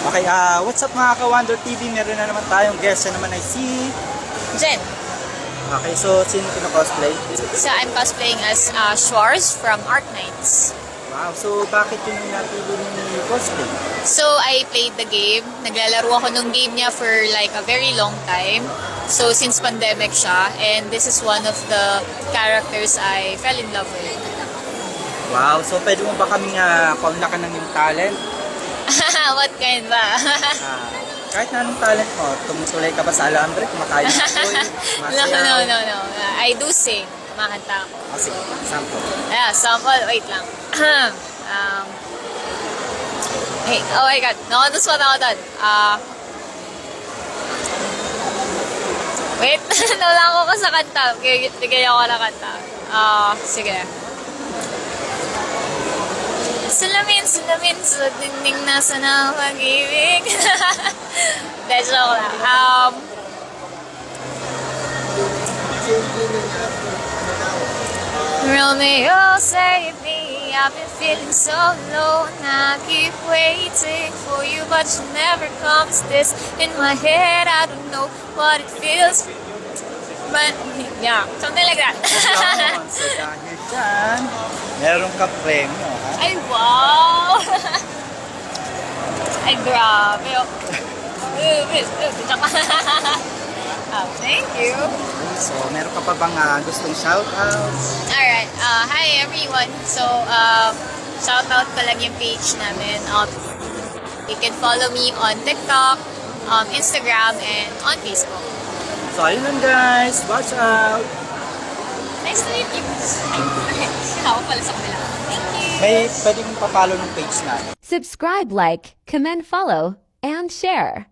Okay, what's up mga ka-Wonder TV? Meron na naman tayong guest. Siya naman ay si... Jen. Okay, so sino kino-cosplay? So I'm cosplaying as Schwarz from Arknights. Wow, so bakit yun yung napili ni cosplay? So I played the game. Naglalaro ako nung game niya for like a very long time. So since pandemic siya, and this is one of the characters I fell in love with. Wow, so pwede mo ba kaming paunlakan ng yung talent? What kind ba? Kahit na anong talent mo, tumutulay ka ba sa alambre, kumakain ng toy, masayaw? No. I do sing. Kumakanta ako. Sige, sample. Yeah, sample. Wait lang. Hey, oh my god. Nakaduspat ako doon. Wait, nawala ako sa kanta. Bigay ako ng kanta. Sige. Salamin sa dinding nasa ng pag-ibig. Hindi, joke lang. Romeo, save me. I've been feeling so low, and I keep waiting for you, but you never comes. This in my head, I don't know what it feels. But, yeah, something like that. So dahil dyan, meron ka premyo, ha? Ay, wow! Ay, grabe. Thank you. So, meron ka pa bang gustong shoutout? Alright, hi everyone. So, shoutout pa lang yung page namin. You can follow me on TikTok, Instagram, and on Facebook. So, ayun lang guys. Watch out! Nice to meet you. Ako pala sa kabila. Thank you. May pwede mong papalo ng page natin. Subscribe, like, comment, follow, and share.